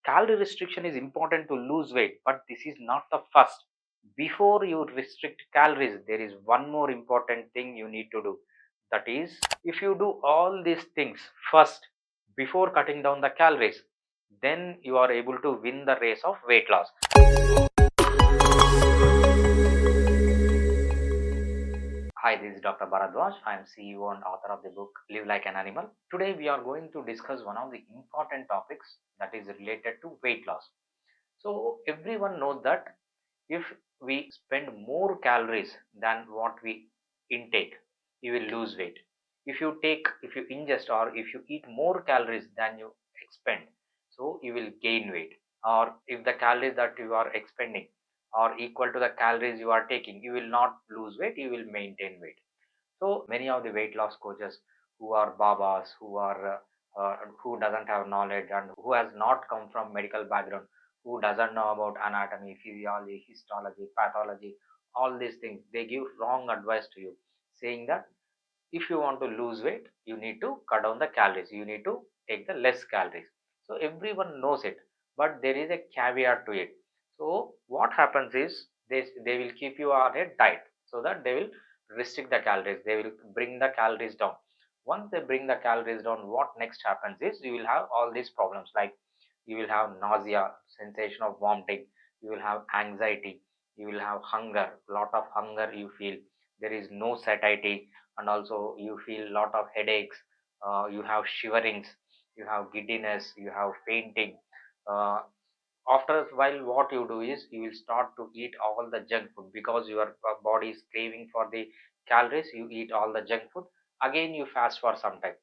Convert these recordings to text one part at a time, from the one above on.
calorie restriction is important to lose weight, but this is not the first. Before you restrict calories, there is one more important thing you need to do. That is, if you do all these things first before cutting down the calories, then you are able to win the race of weight loss. Hi, this is Dr. Bharadwaj. I am CEO and author of the book Live Like an Animal. Today we are going to discuss one of the important topics that is related to weight loss. So everyone knows that if we spend more calories than what we intake, you will lose weight. If you ingest or if you eat more calories than you expend, so you will gain weight. Or if the calories that you are expending are equal to the calories you are taking, you will not lose weight, you will maintain weight. So many of the weight loss coaches who are babas, who doesn't have knowledge and who has not come from medical background, who doesn't know about anatomy, physiology, histology, pathology, all these things, they give wrong advice to you, saying that if you want to lose weight, you need to cut down the calories, you need to take the less calories. So everyone knows it, but there is a caveat to it. So what happens is they will keep you on a diet, so that they will restrict the calories, they will bring the calories down. Once they bring the calories down, what next happens is you will have all these problems, like you will have nausea, sensation of vomiting, you will have anxiety, you will have hunger, lot of hunger you feel, there is no satiety, and also you feel lot of headaches, you have shiverings, you have giddiness, you have fainting. After a while, what you do is you will start to eat all the junk food, because your body is craving for the calories. You eat all the junk food, again you fast for some time.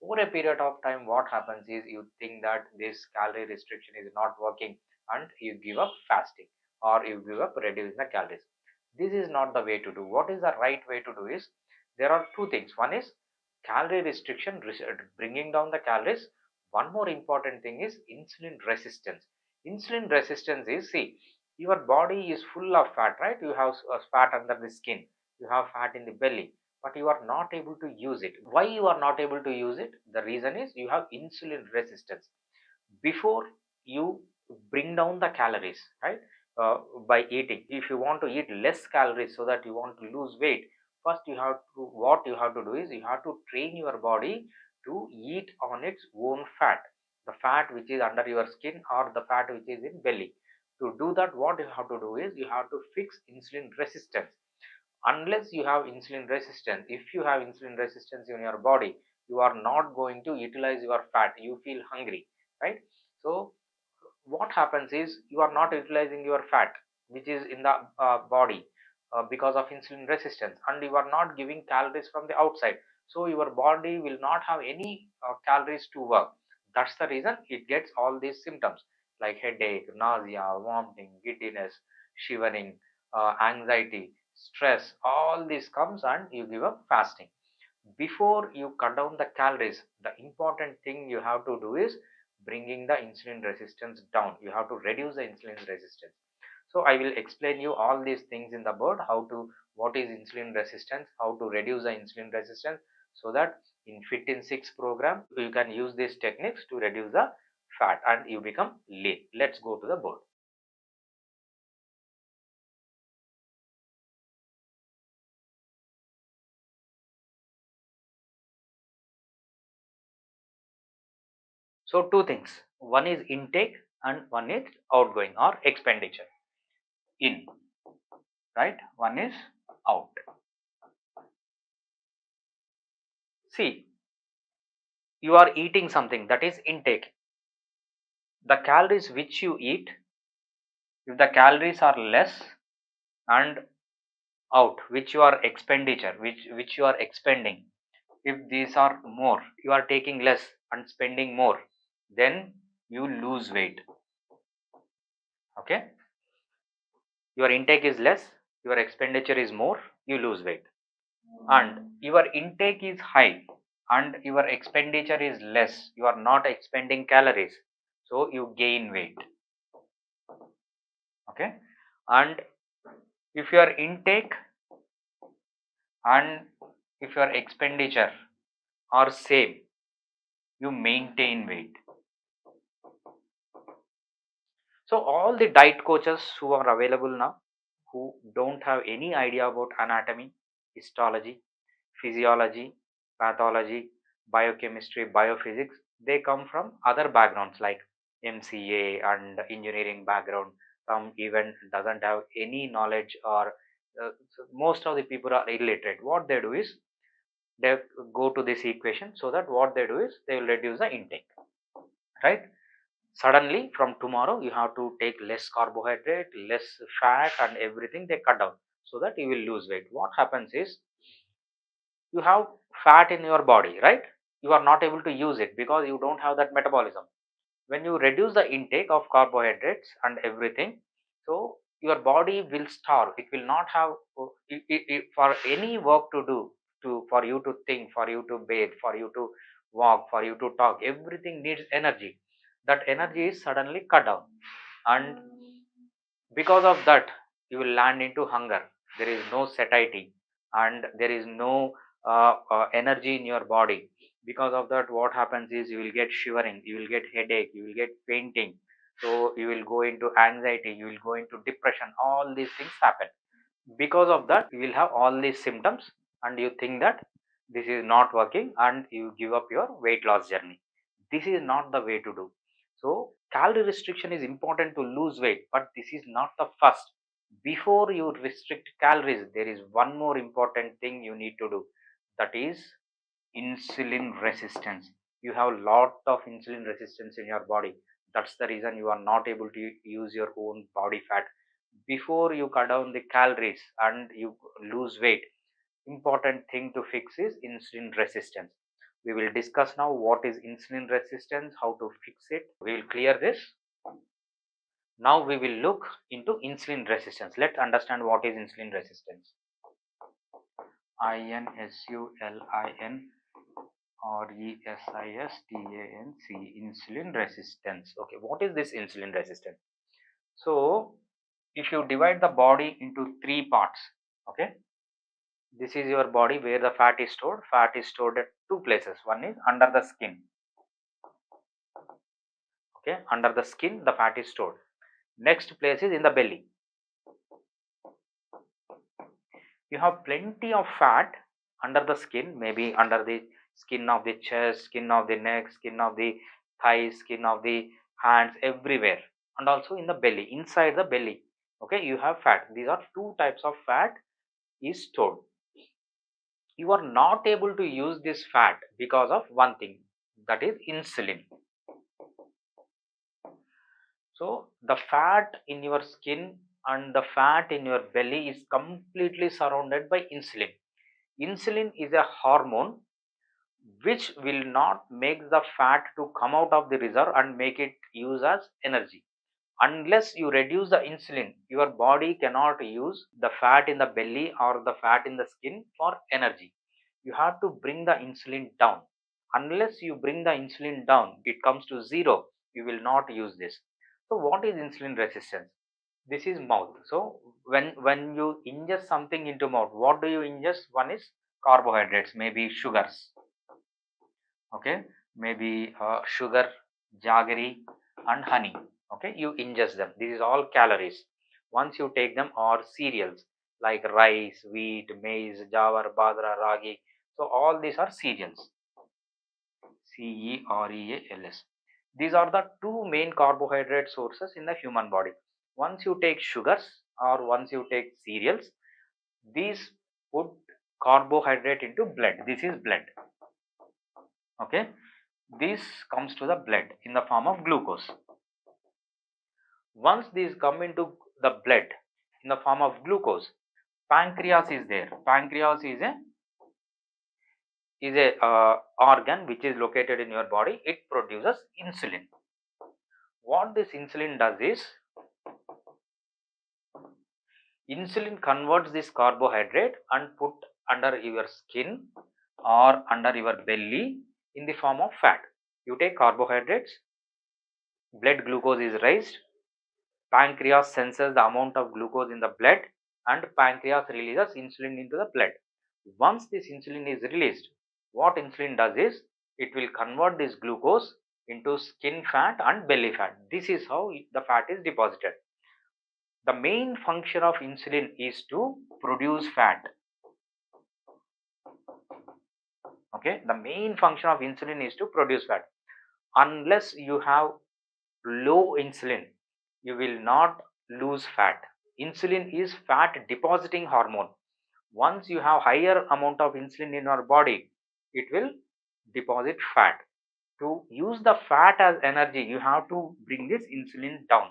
Over a period of time, what happens is you think that this calorie restriction is not working, and you give up fasting, or you give up reducing the calories. This is not the way to do. What is the right way to do is, there are two things. One is calorie restriction, bringing down the calories. One more important thing is insulin resistance. Insulin resistance is, see, your body is full of fat, right? You have fat under the skin, you have fat in the belly, but you are not able to use it. Why you are not able to use it? The reason is you have insulin resistance. Before you bring down the calories, right, by eating, if you want to eat less calories so that you want to lose weight, first what you have to do is you have to train your body to eat on its own fat, the fat which is under your skin or the fat which is in belly. To do that, what you have to do is you have to fix insulin resistance. Unless you have insulin resistance, if you have insulin resistance in your body, you are not going to utilize your fat, you feel hungry, right? So what happens is you are not utilizing your fat which is in the body, because of insulin resistance, and you are not giving calories from the outside, so your body will not have any calories to work. That's the reason it gets all these symptoms, like headache, nausea, vomiting, giddiness, shivering, anxiety, stress. All this comes and you give up fasting. Before you cut down the calories, the important thing you have to do is bringing the insulin resistance down. You have to reduce the insulin resistance. So I will explain you all these things in the board, what is insulin resistance, how to reduce the insulin resistance, so that in Fit in 6 program you can use these techniques to reduce the fat and you become lean. Let's go to the board. So two things, one is intake and one is outgoing or expenditure. In, right, one is out. See, you are eating something, that is intake. The calories which you eat, if the calories are less, and out, which you are expenditure, which you are expending, if these are more, you are taking less and spending more, then you lose weight. Okay, your intake is less, your expenditure is more, you lose weight. And your intake is high and your expenditure is less, you are not expending calories, so you gain weight. Okay, and if your intake and if your expenditure are same, you maintain weight. So all the diet coaches who are available now, who don't have any idea about anatomy, histology, physiology, pathology, biochemistry, biophysics, they come from other backgrounds like MCA and engineering background. Some even doesn't have any knowledge, or so most of the people are illiterate. What they do is they go to this equation, so that what they do is they will reduce the intake, right? Suddenly from tomorrow you have to take less carbohydrate, less fat, and everything they cut down so that you will lose weight. What happens is you have fat in your body, right? You are not able to use it because you don't have that metabolism. When you reduce the intake of carbohydrates and everything, so your body will starve. It will not have for any work to do, to for you to think, for you to bathe, for you to walk, for you to talk, everything needs energy. That energy is suddenly cut down, and because of that you will land into hunger. There is no satiety, and there is no energy in your body. Because of that, what happens is you will get shivering, you will get headache, you will get fainting, so you will go into anxiety, you will go into depression. All these things happen. Because of that you will have all these symptoms, and you think that this is not working, and you give up your weight loss journey. This is not the way to do. So calorie restriction is important to lose weight, but this is not the first. Before you restrict calories, there is one more important thing you need to do, that is insulin resistance. You have a lot of insulin resistance in your body. That's the reason you are not able to use your own body fat. Before you cut down the calories and you lose weight, important thing to fix is insulin resistance. We will discuss now what is insulin resistance, how to fix it. We will clear this. Now we will look into insulin resistance. Let's understand what is insulin resistance. Insulin resistance, insulin resistance. Okay, what is this insulin resistance? So if you divide the body into three parts, okay, this is your body where the fat is stored. Fat is stored at two places. One is under the skin. Okay, under the skin the fat is stored. Next place is in the belly. You have plenty of fat under the skin, maybe under the skin of the chest, skin of the neck, skin of the thighs, skin of the hands, everywhere, and also in the belly, inside the belly. Okay, you have fat. These are two types of fat is stored. You are not able to use this fat because of one thing, that is insulin. So the fat in your skin and the fat in your belly is completely surrounded by insulin. Insulin is a hormone which will not make the fat to come out of the reserve and make it use as energy. Unless you reduce the insulin, your body cannot use the fat in the belly or the fat in the skin for energy. You have to bring the insulin down. Unless you bring the insulin down, it comes to zero, you will not use this. So what is insulin resistance? This is mouth. So when you ingest something into mouth, what do you ingest? One is carbohydrates, maybe sugars, okay, maybe sugar, jaggery, and honey. Okay, you ingest them. This is all calories. Once you take them, or cereals like rice, wheat, maize, jawar, bajra, ragi. So all these are cereals. Cereals. These are the two main carbohydrate sources in the human body. Once you take sugars or once you take cereals, these put carbohydrate into blood. This is blood. Okay, this comes to the blood in the form of glucose. Once these come into the blood in the form of glucose, pancreas is there. Pancreas is a organ which is located in your body. It produces insulin. What this insulin does is, insulin converts this carbohydrate and put under your skin or under your belly in the form of fat. You take carbohydrates, blood glucose is raised, pancreas senses the amount of glucose in the blood, and pancreas releases insulin into the blood. Once this insulin is released, what insulin does is, it will convert this glucose into skin fat and belly fat. This is how the fat is deposited. The main function of insulin is to produce fat. Okay, the main function of insulin is to produce fat. Unless you have low insulin, you will not lose fat. Insulin is fat depositing hormone. Once you have higher amount of insulin in your body, it will deposit fat. To use the fat as energy, you have to bring this insulin down.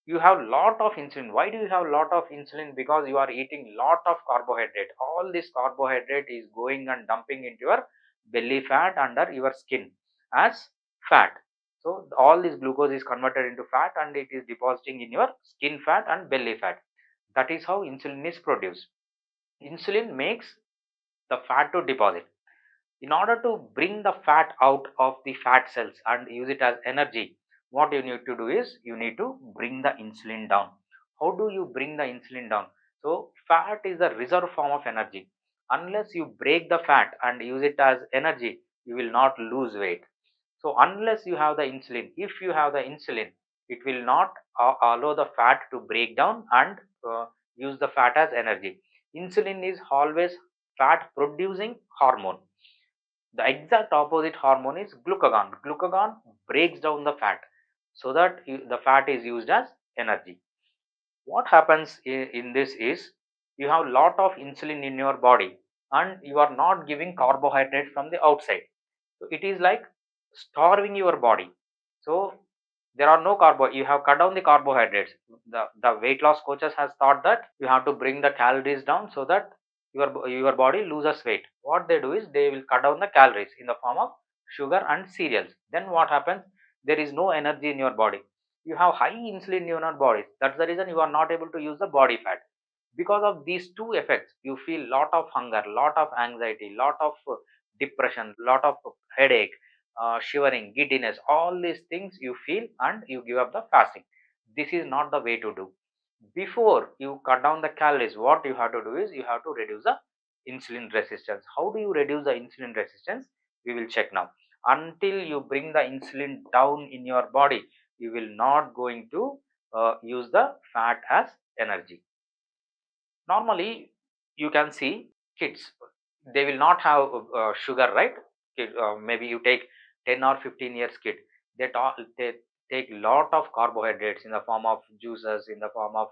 You have lot of insulin. Why do you have lot of insulin? Because you are eating lot of carbohydrate. All this carbohydrate is going and dumping into your belly fat under your skin as fat. So all this glucose is converted into fat and it is depositing in your skin fat and belly fat. That is how insulin is produced. Insulin makes the fat to deposit. In order to bring the fat out of the fat cells and use it as energy, what you need to do is you need to bring the insulin down. How do you bring the insulin down? So fat is the reserve form of energy. Unless you break the fat and use it as energy, you will not lose weight. So unless you have the insulin, if you have the insulin, it will not allow the fat to break down and use the fat as energy. Insulin is always fat producing hormone. The exact opposite hormone is glucagon. Glucagon breaks down the fat so that the fat is used as energy. What happens in this is you have lot of insulin in your body and you are not giving carbohydrate from the outside. So it is like starving your body. So there are no you have cut down the carbohydrates. The weight loss coaches has thought that you have to bring the calories down so that your body loses weight. What they do is they will cut down the calories in the form of sugar and cereals. Then what happens? There is no energy in your body. You have high insulin in your body. That's the reason you are not able to use the body fat. Because of these two effects, you feel lot of hunger, lot of anxiety, lot of depression, lot of headache, shivering, giddiness. All these things you feel and you give up the fasting. This is not the way to do. Before you cut down the calories, what you have to do is you have to reduce the insulin resistance. How do you reduce the insulin resistance? We will check now. Until you bring the insulin down in your body, you will not going to use the fat as energy. Normally you can see kids, they will not have sugar, right? Maybe you take 10 or 15 years kid, they take lot of carbohydrates in the form of juices, in the form of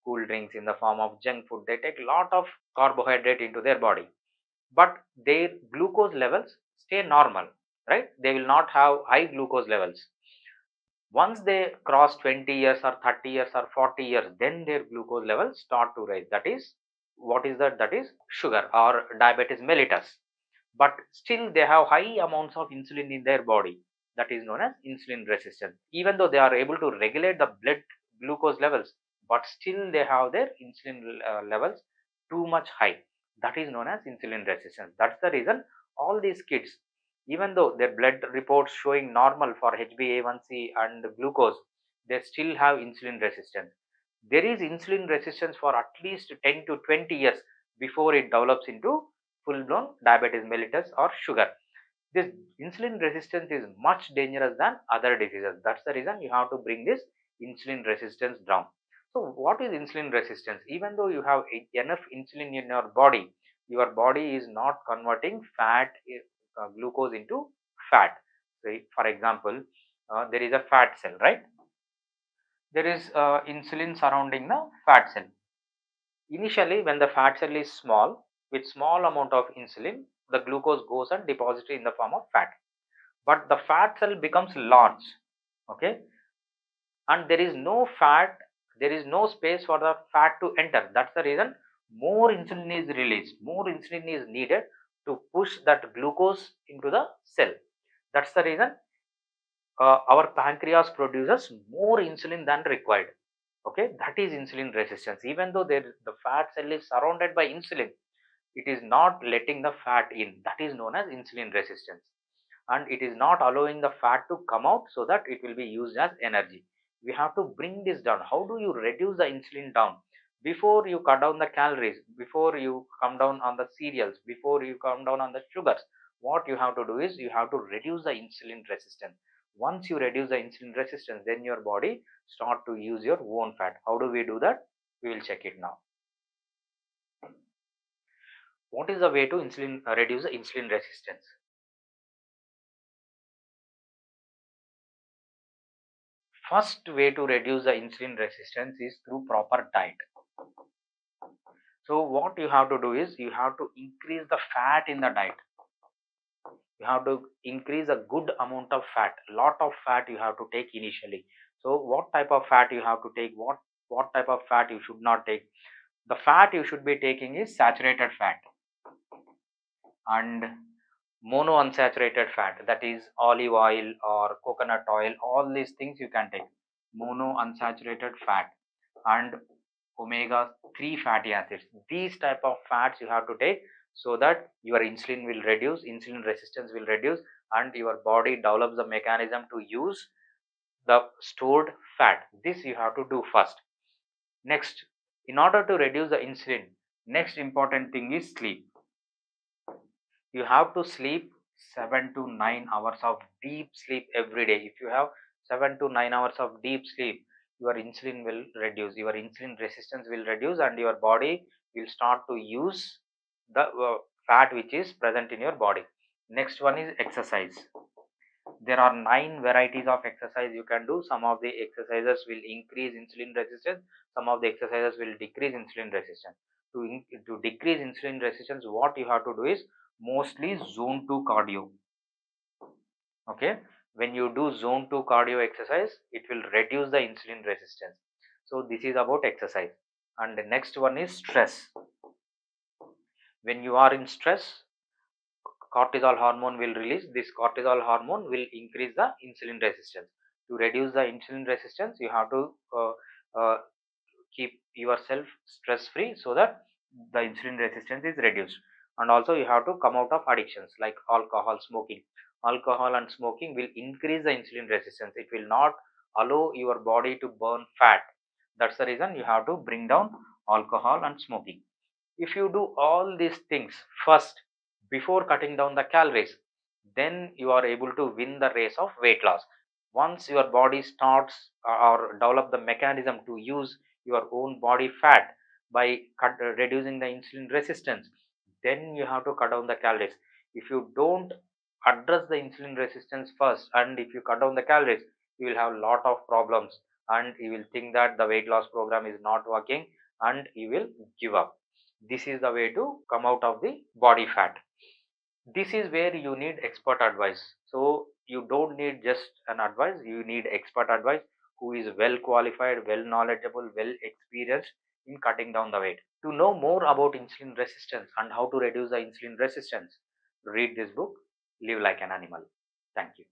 cool drinks, in the form of junk food. They take lot of carbohydrate into their body, but their glucose levels stay normal, right? They will not have high glucose levels. Once they cross 20 years or 30 years or 40 years, then their glucose levels start to rise. That is, what is that? That is sugar or diabetes mellitus. But still they have high amounts of insulin in their body. That is known as insulin resistance. Even though they are able to regulate the blood glucose levels, but still they have their insulin levels too much high. That is known as insulin resistance. That's the reason all these kids, even though their blood reports showing normal for HbA1c and glucose, they still have insulin resistance. There is insulin resistance for at least 10 to 20 years before it develops into full-blown diabetes mellitus or sugar. This insulin resistance is much dangerous than other diseases. That's the reason you have to bring this insulin resistance down. So what is insulin resistance? Even though you have enough insulin in your body is not converting fat, glucose into fat. So for example, there is a fat cell, right? There is insulin surrounding the fat cell. Initially, when the fat cell is small, with small amount of insulin, the glucose goes and deposited in the form of fat. But the fat cell becomes large, okay, and there is no fat, there is no space for the fat to enter. That's the reason more insulin is released, more insulin is needed to push that glucose into the cell. That's the reason our pancreas produces more insulin than required. Okay, that is insulin resistance. Even though the fat cell is surrounded by insulin, it is not letting the fat in. That is known as insulin resistance, and it is not allowing the fat to come out so that it will be used as energy. We have to bring this down. How do you reduce the insulin down? Before you cut down the calories, before you come down on the cereals, before you come down on the sugars, What you have to do is you have to reduce the insulin resistance. Once you reduce the insulin resistance, then your body start to use your own fat. How do we do that? We will check it now. What is the way to reduce the insulin resistance? First way to reduce the insulin resistance is through proper diet. So what you have to do is you have to increase the fat in the diet. You have to increase a good amount of fat. Lot of fat you have to take initially. So what type of fat you have to take? What type of fat you should not take? The fat you should be taking is saturated fat and monounsaturated fat, that is olive oil or coconut oil. All these things you can take. Monounsaturated fat and omega 3 fatty acids. These type of fats you have to take, so that your insulin will reduce, insulin resistance will reduce, and your body develops the mechanism to use the stored fat. This you have to do first. Next, in order to reduce the insulin, next important thing is sleep. You have to sleep 7 to 9 hours of deep sleep every day. If you have 7 to 9 hours of deep sleep, your insulin will reduce, your insulin resistance will reduce, and your body will start to use the fat which is present in your body. Next one is exercise. There are 9 varieties of exercise you can do. Some of the exercises will increase insulin resistance, some of the exercises will decrease insulin resistance. To decrease insulin resistance, what you have to do is mostly zone 2 cardio. Okay, when you do zone 2 cardio exercise, it will reduce the insulin resistance. So this is about exercise. And the next one is stress. When you are in stress, cortisol hormone will release. This cortisol hormone will increase the insulin resistance. To reduce the insulin resistance, you have to uh, keep yourself stress free, so that the insulin resistance is reduced. And also you have to come out of addictions like alcohol, smoking. Alcohol and smoking will increase the insulin resistance. It will not allow your body to burn fat. That's the reason you have to bring down alcohol and smoking. If you do all these things first before cutting down the calories, then you are able to win the race of weight loss. Once your body starts or develop the mechanism to use your own body fat by reducing the insulin resistance, then you have to cut down the calories. If you don't address the insulin resistance first, and if you cut down the calories, you will have a lot of problems, and you will think that the weight loss program is not working, and you will give up. This is the way to come out of the body fat. This is where you need expert advice. So you don't need just an advice, you need expert advice who is well qualified, well knowledgeable, well experienced in cutting down the weight. To know more about insulin resistance and how to reduce the insulin resistance, read this book, Live Like an Animal. Thank you.